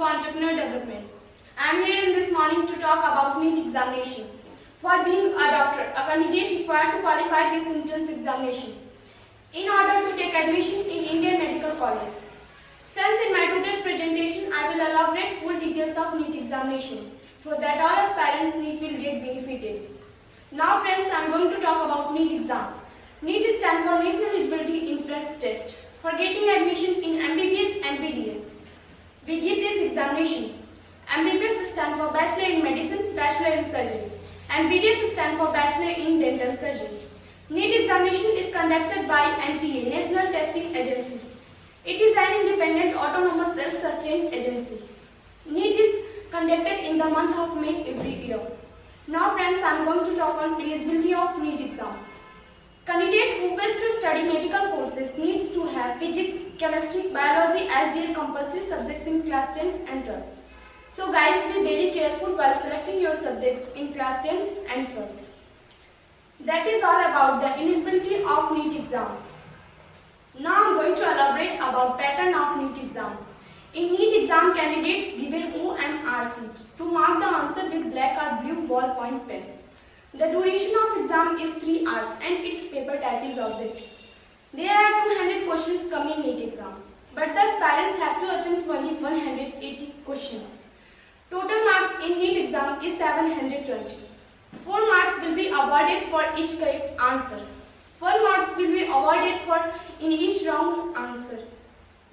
Entrepreneur Development. I am here in this morning to talk about NEET examination. For being a doctor, a candidate required to qualify this entrance examination in order to take admission in Indian Medical College. Friends, in my today's presentation, I will elaborate full details of NEET examination so that all aspirants NEET will get benefited. Now friends, I am going to talk about NEET exam. NEET stands for National Eligibility Entrance Test for getting admission in MBBS and BDS. We give this examination. MBBS stands for Bachelor in Medicine, Bachelor in Surgery, and BDS stands for Bachelor in Dental Surgery. NEET examination is conducted by NTA, National Testing Agency. It is an independent, autonomous, self-sustained agency. NEET is conducted in the month of May every year. Now friends, I am going to talk on eligibility of NEET exam. Candidate who wishes to study medical courses needs to have physics, chemistry, biology as their compulsory subjects in class 10 and 12. So guys, be very careful while selecting your subjects in class 10 and 12. That is all about the eligibility of NEET exam. Now I am going to elaborate about pattern of NEET exam. In NEET exam, candidates given OMR sheet to mark the answer with black or blue ballpoint pen. The duration of exam is 3 hours and its paper type is object. There are 200 questions come in NEET exam, but the aspirants have to attempt only 180 questions. Total marks in NEET exam is 720. 4 marks will be awarded for each correct answer. 1 mark will be awarded for in each wrong answer.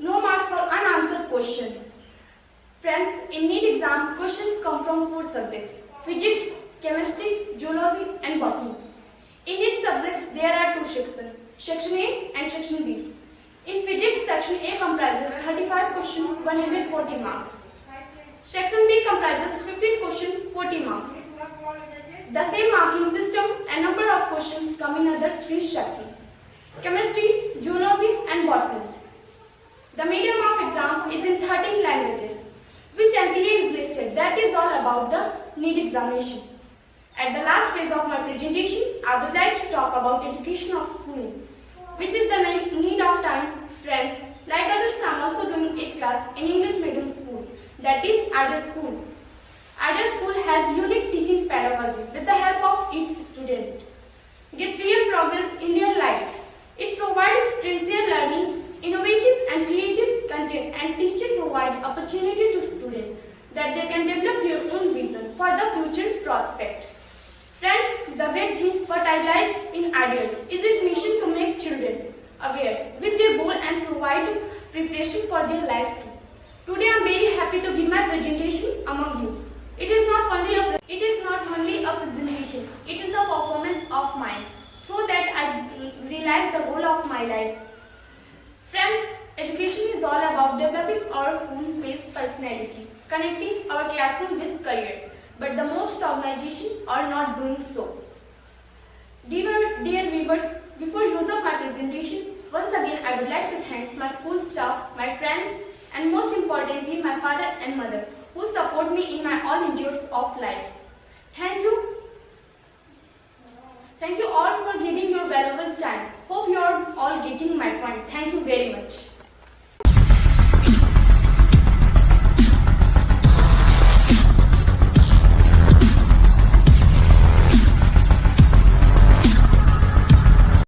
No marks for unanswered questions. Friends, in NEET exam, questions come from 4 subjects: physics, chemistry, zoology and botany. In each subjects there are 2 sections, section A and section B. In physics, section A comprises 35 questions, 140 marks. Section B comprises 15 questions, 40 marks. The same marking system and number of questions come in other 3 sections: chemistry, zoology and botany. The medium of exam is in 13 languages, which NTA is listed. That is all about the NEET examination. At the last phase of my presentation, I would like to talk about education of schooling, which is the need of time. Friends, like others, I am also doing 8th class in English medium school, that is Ideal School. Ideal School has unique teaching pedagogy with the help of each student. Get real progress in their life. It provides experiential learning, innovative and creative content, and teachers provide opportunity to students that they can develop their own vision for the future prospect. Friends, the great thing what I like in Ideal is its mission to make children aware with their goal and provide preparation for their life too. Today I am very happy to give my presentation among you. It is not only a presentation, it is a performance of mine. Through that I realized the goal of my life. Friends, education is all about developing our full-face personality, connecting our classroom with career. But the most organizations are not doing so. Dear viewers, before use of my presentation, once again I would like to thank my school staff, my friends, and most importantly my father and mother who support me in my all endeavors of life. Thank you. Thank you all for giving your valuable time. Hope you are all getting my point. Thank you very much.